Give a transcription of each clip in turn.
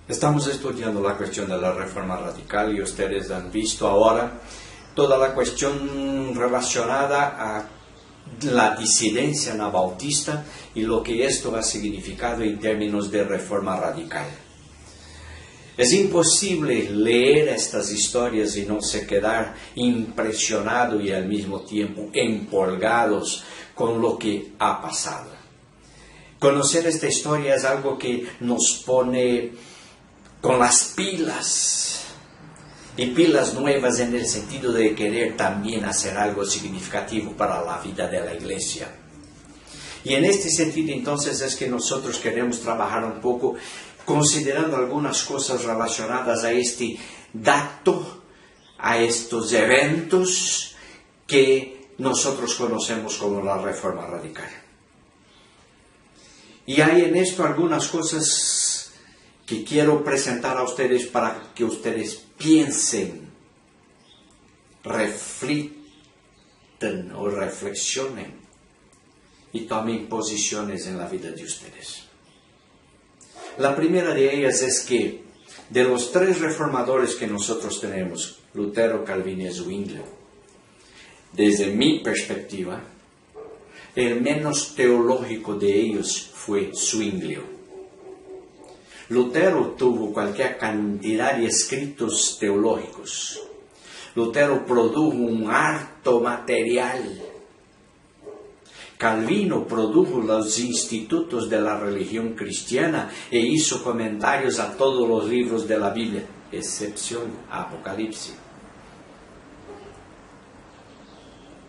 Estamos estudiando la cuestión de la reforma radical y ustedes han visto ahora toda la cuestión relacionada a la disidencia anabautista y lo que esto ha significado en términos de reforma radical. Es imposible leer estas historias y no se quedar impresionado y al mismo tiempo empolgados con lo que ha pasado. Conocer esta historia es algo que nos pone con las pilas, y pilas nuevas en el sentido de querer también hacer algo significativo para la vida de la iglesia. Y en este sentido entonces es que nosotros queremos trabajar un poco considerando algunas cosas relacionadas a este dato, a estos eventos que nosotros conocemos como la reforma radical. Y hay en esto algunas cosas que quiero presentar a ustedes para que ustedes piensen, reflexionen y tomen posiciones en la vida de ustedes. La primera de ellas es que de los tres reformadores que nosotros tenemos, Lutero, Calvino y Zwinglio, desde mi perspectiva, el menos teológico de ellos fue Zwinglio. Lutero tuvo cualquier cantidad de escritos teológicos. Lutero produjo un harto material. Calvino produjo los institutos de la religión cristiana e hizo comentarios a todos los libros de la Biblia, excepción Apocalipsis.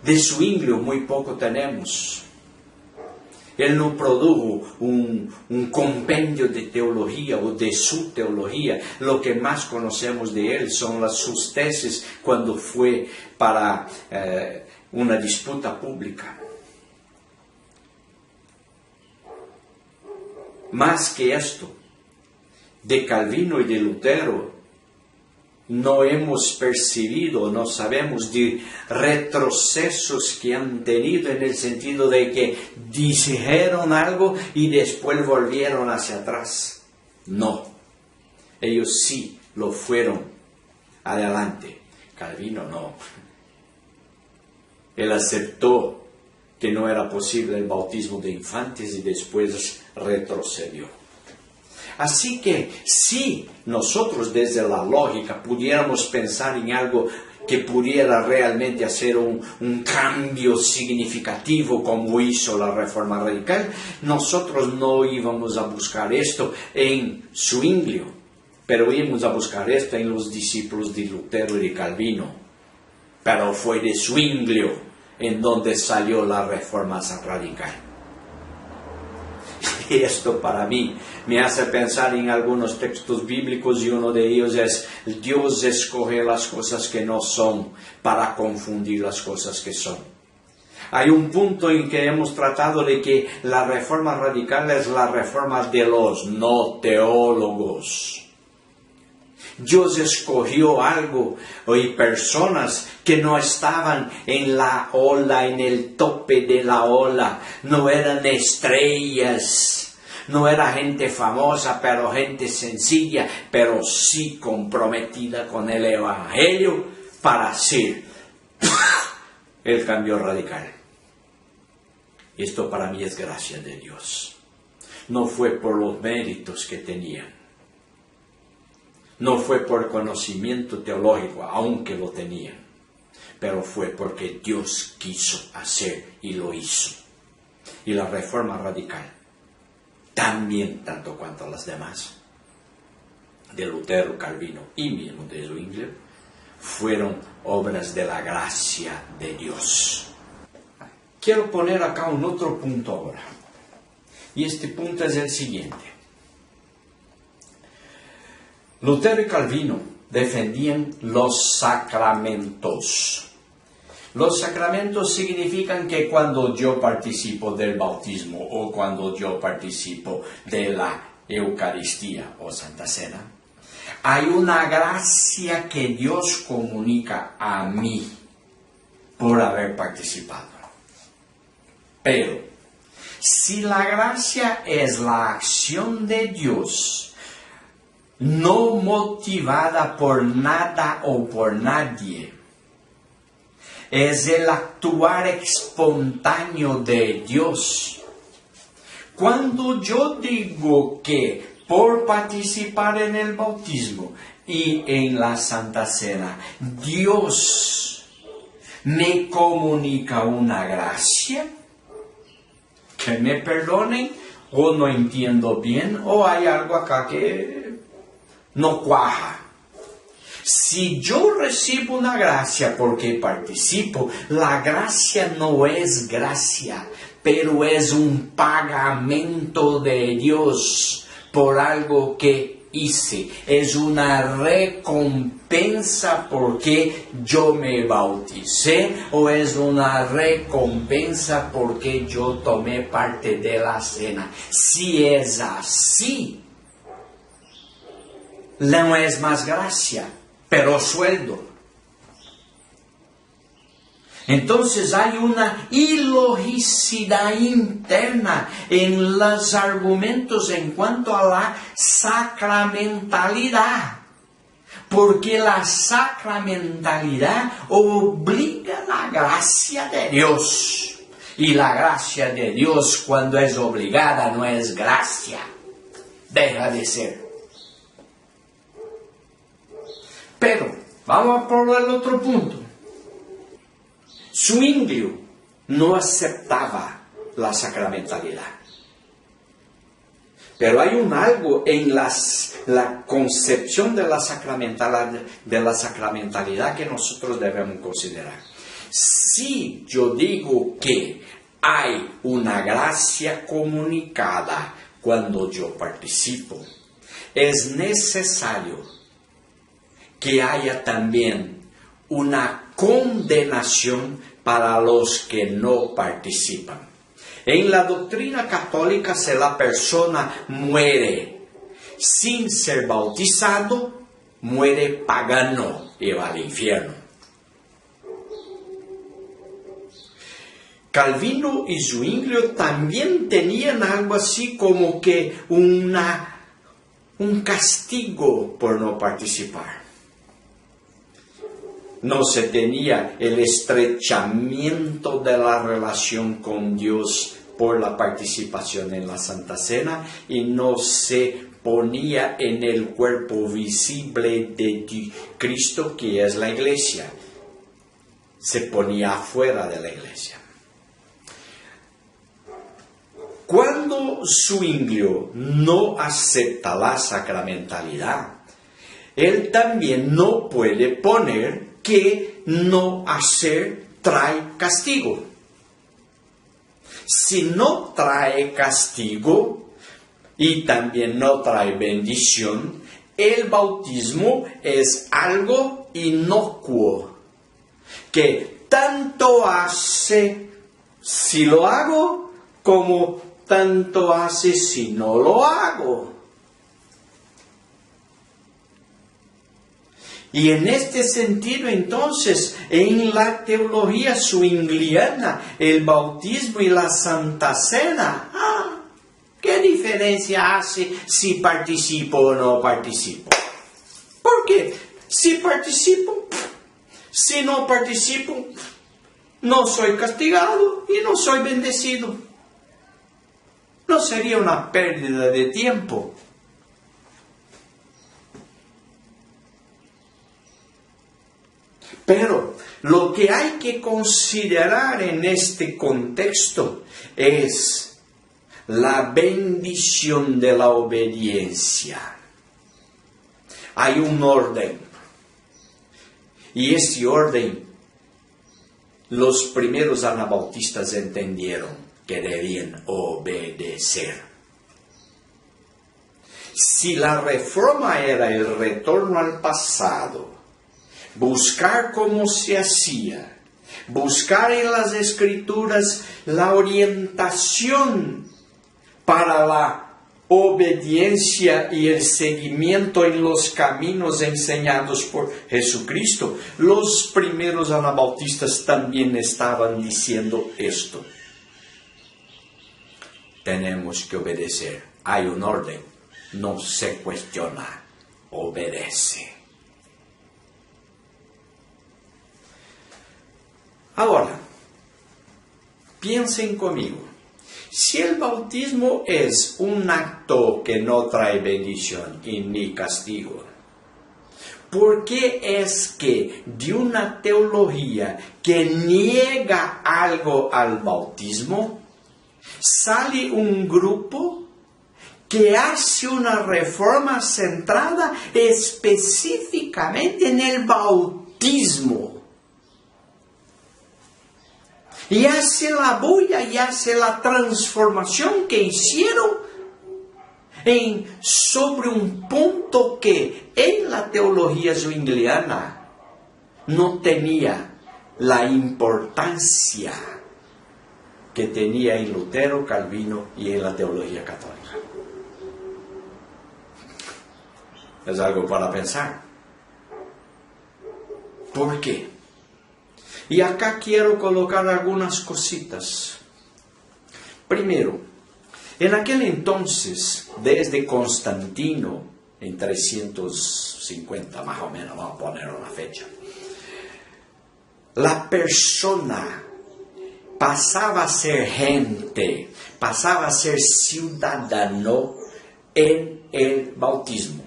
De Zwinglio muy poco tenemos. Él no produjo un compendio de teología o de su teología. Lo que más conocemos de él son sus tesis cuando fue para una disputa pública. Más que esto, de Calvino y de Lutero, no hemos percibido, no sabemos de retrocesos que han tenido en el sentido de que dijeron algo y después volvieron hacia atrás. No, ellos sí lo fueron adelante. Calvino no. Él aceptó que no era posible el bautismo de infantes y después retrocedió. Así que si nosotros desde la lógica pudiéramos pensar en algo que pudiera realmente hacer un cambio significativo como hizo la reforma radical, nosotros no íbamos a buscar esto en Zwinglio, pero íbamos a buscar esto en los discípulos de Lutero y de Calvino. Pero fue de Zwinglio en donde salió la reforma radical. Y esto para mí me hace pensar en algunos textos bíblicos y uno de ellos es: Dios escoge las cosas que no son para confundir las cosas que son. Hay un punto en que hemos tratado de que la reforma radical es la reforma de los no teólogos. Dios escogió algo y personas que no estaban en la ola, en el tope de la ola, no eran estrellas, no era gente famosa, pero gente sencilla, pero sí comprometida con el Evangelio para hacer el cambio radical. Esto para mí es gracia de Dios. No fue por los méritos que tenían. No fue por conocimiento teológico, aunque lo tenían, pero fue porque Dios quiso hacer y lo hizo. Y la reforma radical, también tanto cuanto las demás, de Lutero, Calvino y mismo de Zwinglio, fueron obras de la gracia de Dios. Quiero poner acá un otro punto ahora, y este punto es el siguiente. Lutero y Calvino defendían los sacramentos. Los sacramentos significan que cuando yo participo del bautismo o cuando yo participo de la Eucaristía o Santa Cena, hay una gracia que Dios comunica a mí por haber participado. Pero si la gracia es la acción de Dios no motivada por nada o por nadie. Es el actuar espontáneo de Dios. Cuando yo digo que por participar en el bautismo y en la Santa Cena, Dios me comunica una gracia, que me perdonen, o no entiendo bien, o hay algo acá que no cuaja. Si yo recibo una gracia porque participo, la gracia no es gracia, pero es un pagamento de Dios por algo que hice. Es una recompensa porque yo me bauticé, o es una recompensa porque yo tomé parte de la cena. Si es así, no es más gracia, pero sueldo. Entonces hay una ilogicidad interna en los argumentos en cuanto a la sacramentalidad. Porque la sacramentalidad obliga a la gracia de Dios. Y la gracia de Dios, cuando es obligada, no es gracia. Deja de ser. Pero, vamos por el otro punto. Zwinglio no aceptaba la sacramentalidad. Pero hay algo en la concepción de la sacramentalidad que nosotros debemos considerar. Si yo digo que hay una gracia comunicada cuando yo participo, es necesario que haya también una condenación para los que no participan. En la doctrina católica, si la persona muere sin ser bautizado, muere pagano y va al infierno. Calvino y Zwinglio también tenían algo así como que un castigo por no participar. No se tenía el estrechamiento de la relación con Dios por la participación en la Santa Cena, y no se ponía en el cuerpo visible de Cristo, que es la iglesia. Se ponía afuera de la iglesia. Cuando Zwinglio no acepta la sacramentalidad, él también no puede poner que no hacer trae castigo. Si no trae castigo y también no trae bendición, el bautismo es algo inocuo, que tanto hace si lo hago como tanto hace si no lo hago. Y en este sentido, entonces, en la teología zwingliana, el bautismo y la Santa Cena, ¿qué diferencia hace si participo o no participo? Porque si participo, si no participo, no soy castigado y no soy bendecido. No sería una pérdida de tiempo. Pero lo que hay que considerar en este contexto es la bendición de la obediencia. Hay un orden. Y ese orden, los primeros anabautistas entendieron que debían obedecer. Si la reforma era el retorno al pasado, buscar cómo se hacía, buscar en las Escrituras la orientación para la obediencia y el seguimiento en los caminos enseñados por Jesucristo, los primeros anabautistas también estaban diciendo esto. Tenemos que obedecer. Hay un orden, no se cuestiona. obedece. Ahora, piensen conmigo. Si el bautismo es un acto que no trae bendición y ni castigo, ¿por qué es que de una teología que niega algo al bautismo, sale un grupo que hace una reforma centrada específicamente en el bautismo? Y hace la bulla y hace la transformación que hicieron sobre un punto que en la teología zwingliana no tenía la importancia que tenía en Lutero, Calvino y en la teología católica. Es algo para pensar. ¿Por qué? Y acá quiero colocar algunas cositas. Primero, en aquel entonces, desde Constantino, en 350 más o menos, vamos a poner una fecha, la persona pasaba a ser gente, pasaba a ser ciudadano en el bautismo.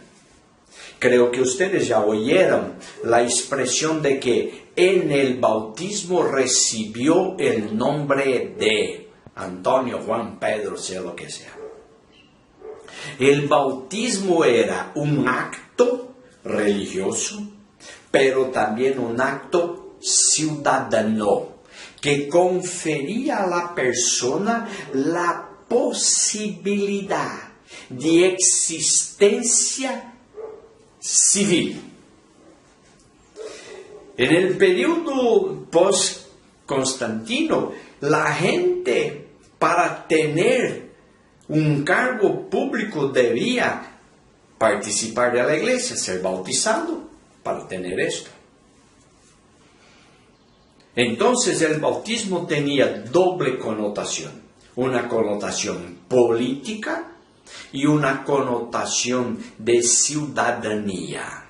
Creo que ustedes ya oyeron la expresión de que en el bautismo recibió el nombre de Antonio, Juan, Pedro, sea lo que sea. El bautismo era un acto religioso, pero también un acto ciudadano, que confería a la persona la posibilidad de existencia civil. En el periodo post-Constantino, la gente para tener un cargo público debía participar de la iglesia, ser bautizado para tener esto. Entonces el bautismo tenía doble connotación, una connotación política y una connotación de ciudadanía.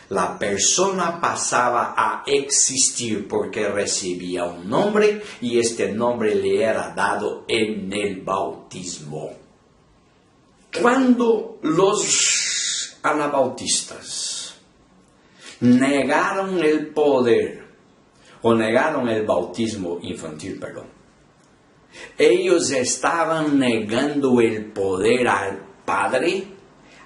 La persona pasaba a existir porque recibía un nombre y este nombre le era dado en el bautismo. Cuando los anabautistas negaron el poder, o negaron el bautismo infantil, ellos estaban negando el poder al padre,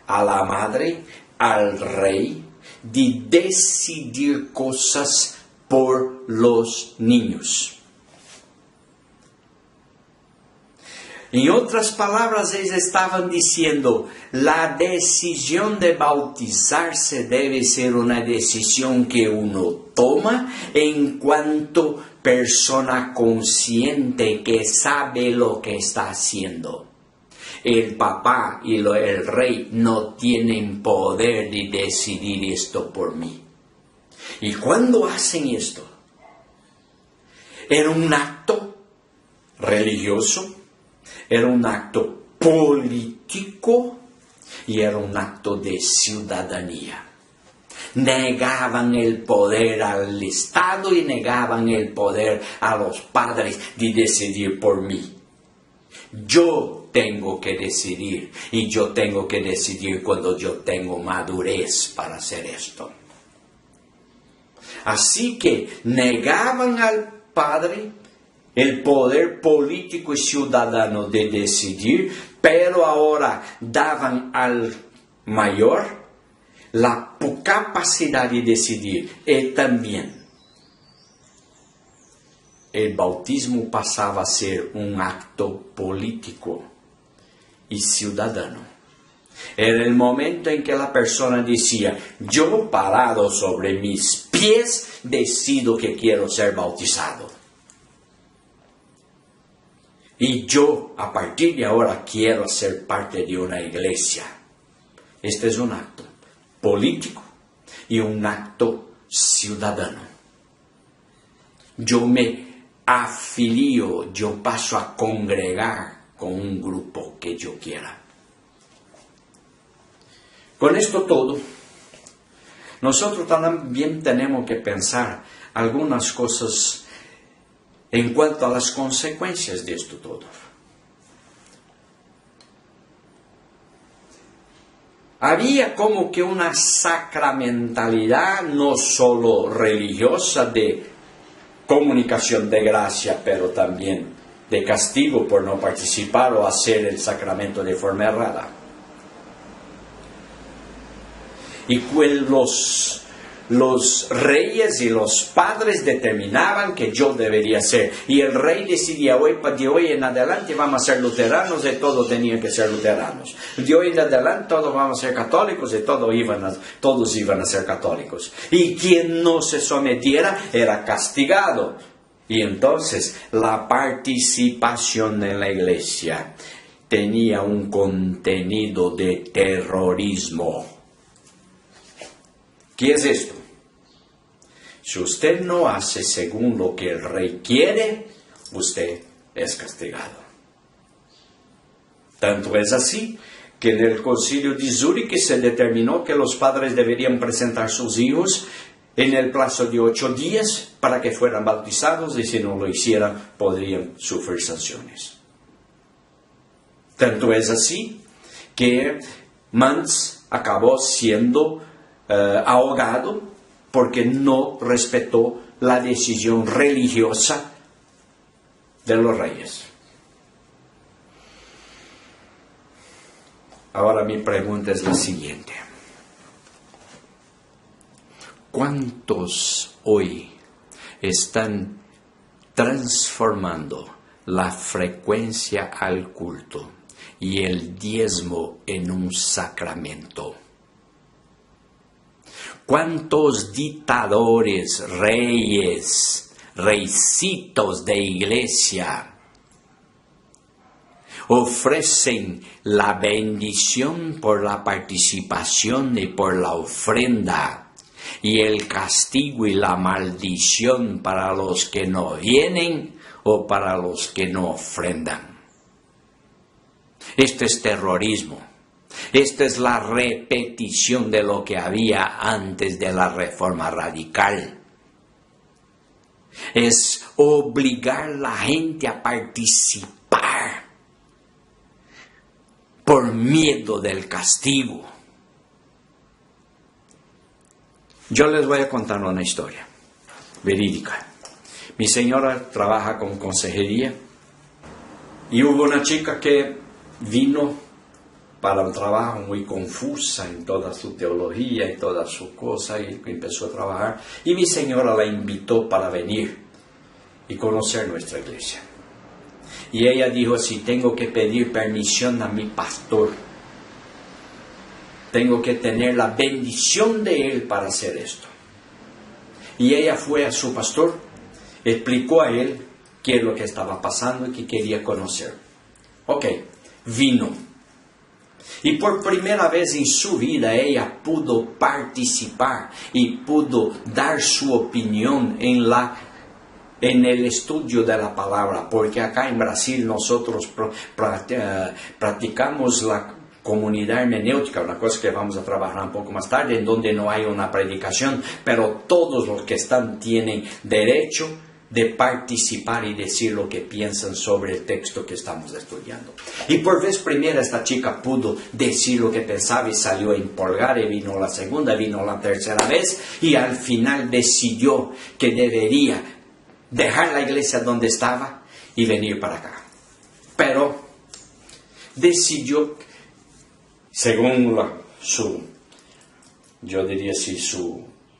a la madre, al rey, de decidir cosas por los niños. En otras palabras, ellos estaban diciendo, la decisión de bautizarse debe ser una decisión que uno toma en cuanto persona consciente que sabe lo que está haciendo. El papá y el rey no tienen poder de decidir esto por mí. Y cuando hacen esto, era un acto religioso, era un acto político y era un acto de ciudadanía. Negaban el poder al Estado y negaban el poder a los padres de decidir por mí. Yo tengo que decidir y yo tengo que decidir cuando yo tengo madurez para hacer esto. Así que negaban al padre el poder político y ciudadano de decidir, pero ahora daban al mayor la capacidad de decidir. Y también el bautismo pasaba a ser un acto político y ciudadano. Era el momento en que la persona decía, yo parado sobre mis pies decido que quiero ser bautizado. Y yo a partir de ahora quiero ser parte de una iglesia. Este es un acto político y un acto ciudadano. Yo me afilio, yo paso a congregar con un grupo que yo quiera. Con esto todo, nosotros también tenemos que pensar algunas cosas en cuanto a las consecuencias de esto todo. Había como que una sacramentalidad no solo religiosa de comunicación de gracia, pero también de castigo por no participar o hacer el sacramento de forma errada. Y pues los reyes y los padres determinaban que yo debería ser. Y el rey decidía, de hoy en adelante vamos a ser luteranos, y todos tenían que ser luteranos. De hoy en adelante todos vamos a ser católicos, y todos iban a ser católicos. Y quien no se sometiera era castigado. Y entonces la participación en la iglesia tenía un contenido de terrorismo. ¿Qué es esto? Si usted no hace según lo que el rey quiere, usted es castigado. Tanto es así que en el concilio de Zúrich se determinó que los padres deberían presentar sus hijos en el plazo de 8 días para que fueran bautizados, y si no lo hicieran podrían sufrir sanciones. Tanto es así que Mans acabó siendo ahogado porque no respetó la decisión religiosa de los reyes. Ahora mi pregunta es la siguiente. ¿Cuántos hoy están transformando la frecuencia al culto y el diezmo en un sacramento? ¿Cuántos dictadores, reycitos de iglesia ofrecen la bendición por la participación y por la ofrenda, y el castigo y la maldición para los que no vienen o para los que no ofrendan? Esto es terrorismo. Esta es la repetición de lo que había antes de la Reforma Radical. Es obligar a la gente a participar por miedo del castigo. Yo les voy a contar una historia verídica. Mi señora trabaja con consejería y hubo una chica que vino para un trabajo muy confusa en toda su teología y toda su cosa, y empezó a trabajar, y mi señora la invitó para venir y conocer nuestra iglesia. Y ella dijo, si tengo que pedir permisión a mi pastor, tengo que tener la bendición de él para hacer esto. Y ella fue a su pastor, explicó a él qué es lo que estaba pasando y que quería conocer. Ok, vino. Y por primera vez en su vida ella pudo participar y pudo dar su opinión en el estudio de la palabra, porque acá en Brasil nosotros practicamos la comunidad hermenéutica, una cosa que vamos a trabajar un poco más tarde, en donde no hay una predicación, pero todos los que están tienen derecho de participar y decir lo que piensan sobre el texto que estamos estudiando. Y por vez primera esta chica pudo decir lo que pensaba y salió a empolgar, y vino la segunda, vino la tercera vez, y al final decidió que debería dejar la iglesia donde estaba y venir para acá. Pero decidió, según su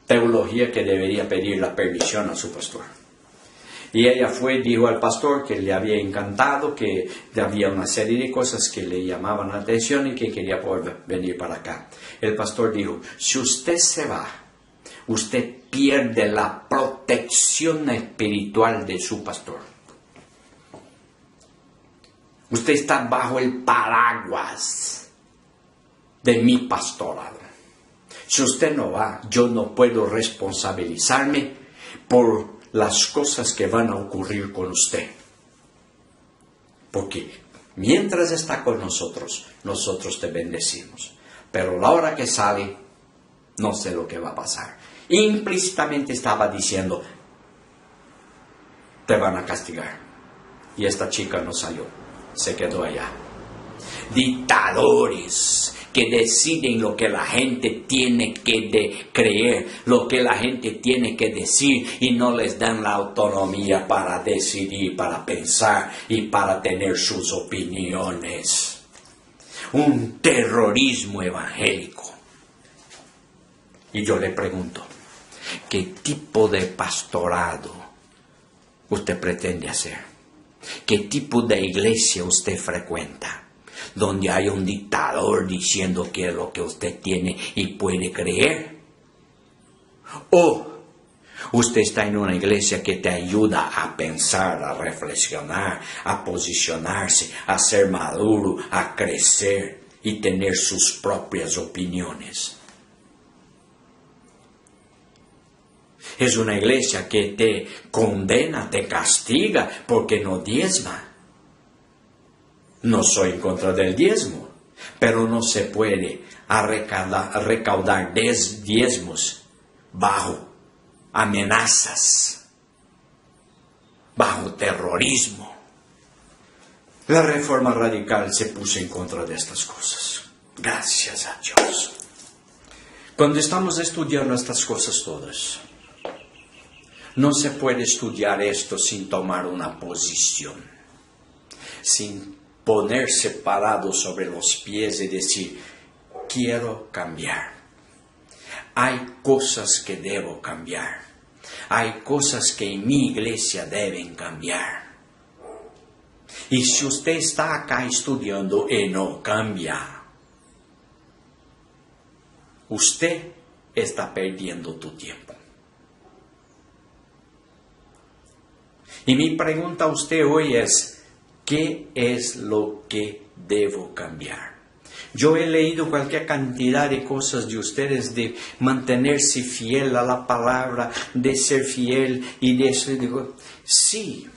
teología, que debería pedir la permisión a su pastor. Y ella fue, dijo al pastor que le había encantado, que había una serie de cosas que le llamaban la atención y que quería poder venir para acá. El pastor dijo, si usted se va, usted pierde la protección espiritual de su pastor. Usted está bajo el paraguas de mi pastorado. Si usted no va, yo no puedo responsabilizarme por las cosas que van a ocurrir con usted. Porque mientras está con nosotros, nosotros te bendecimos. Pero a la hora que sale, no sé lo que va a pasar. Implícitamente estaba diciendo, te van a castigar. Y esta chica no salió, se quedó allá. Dictadores que deciden lo que la gente tiene que creer, lo que la gente tiene que decir, y no les dan la autonomía para decidir, para pensar y para tener sus opiniones. Un terrorismo evangélico. Y yo le pregunto, ¿qué tipo de pastorado usted pretende hacer? ¿Qué tipo de iglesia usted frecuenta? Donde hay un dictador diciendo qué es lo que usted tiene y puede creer. O usted está en una iglesia que te ayuda a pensar, a reflexionar, a posicionarse, a ser maduro, a crecer y tener sus propias opiniones. Es una iglesia que te condena, te castiga porque no diezma. No soy en contra del diezmo, pero no se puede recaudar diezmos bajo amenazas, bajo terrorismo. La Reforma Radical se puso en contra de estas cosas. Gracias a Dios. Cuando estamos estudiando estas cosas todas, no se puede estudiar esto sin tomar una posición, sin ponerse parado sobre los pies y decir, quiero cambiar. Hay cosas que debo cambiar. Hay cosas que en mi iglesia deben cambiar. Y si usted está acá estudiando y no cambia, usted está perdiendo tu tiempo. Y mi pregunta a usted hoy es, ¿qué es lo que debo cambiar? Yo he leído cualquier cantidad de cosas de ustedes, de mantenerse fiel a la palabra, de ser fiel y de eso. Digo, sí,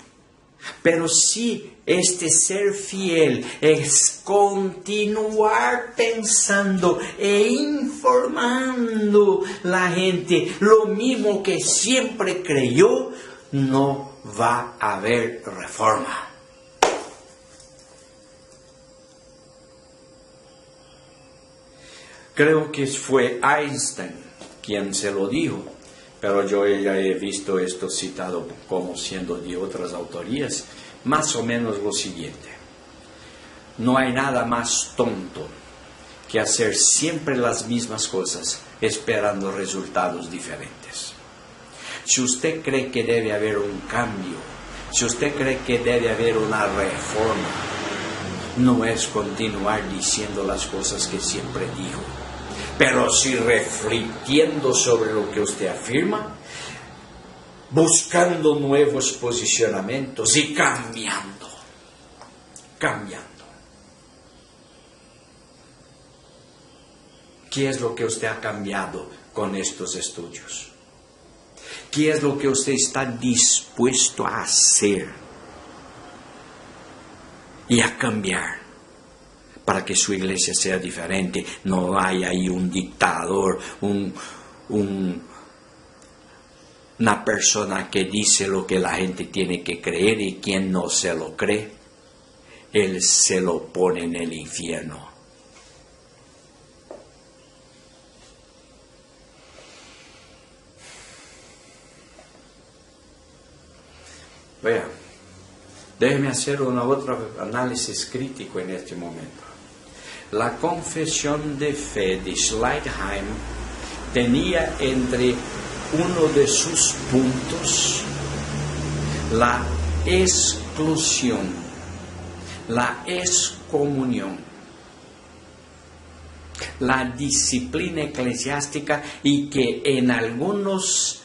pero sí, este ser fiel es continuar pensando e informando la gente lo mismo que siempre creyó, no va a haber reforma. Creo que fue Einstein quien se lo dijo, pero yo ya he visto esto citado como siendo de otras autorías, más o menos lo siguiente. No hay nada más tonto que hacer siempre las mismas cosas esperando resultados diferentes. Si usted cree que debe haber un cambio, si usted cree que debe haber una reforma, no es continuar diciendo las cosas que siempre dijo, pero sí reflexionando sobre lo que usted afirma, buscando nuevos posicionamientos y cambiando. ¿Qué es lo que usted ha cambiado con estos estudios? ¿Qué es lo que usted está dispuesto a hacer y a cambiar para que su iglesia sea diferente? No hay ahí un dictador, una persona que dice lo que la gente tiene que creer, y quien no se lo cree, él se lo pone en el infierno. Vean, déjeme hacer otro análisis crítico en este momento. La confesión de fe de Schleitheim tenía entre uno de sus puntos la exclusión, la excomunión, la disciplina eclesiástica, y que en algunos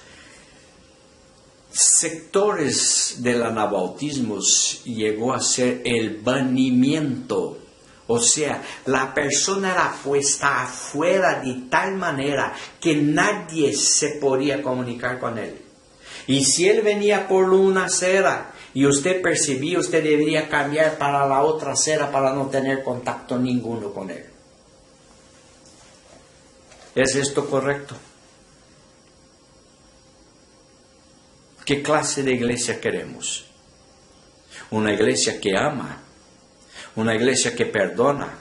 sectores del anabautismo llegó a ser el banimiento. O sea, la persona era puesta afuera de tal manera que nadie se podía comunicar con él. Y si él venía por una acera y usted percibía, usted debería cambiar para la otra acera para no tener contacto ninguno con él. ¿Es esto correcto? ¿Qué clase de iglesia queremos? Una iglesia que ama, una iglesia que perdona,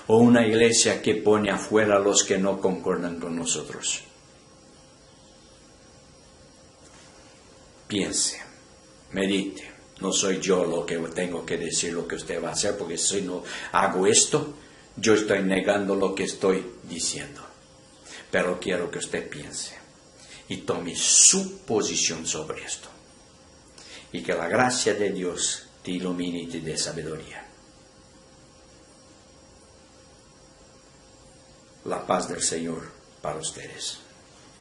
o una iglesia que pone afuera a los que no concuerdan con nosotros. Piense, medite. No soy yo lo que tengo que decir lo que usted va a hacer, porque si no hago esto, yo estoy negando lo que estoy diciendo. Pero quiero que usted piense y tome su posición sobre esto. Y que la gracia de Dios te ilumine y te dé sabiduría. La paz del Señor para ustedes.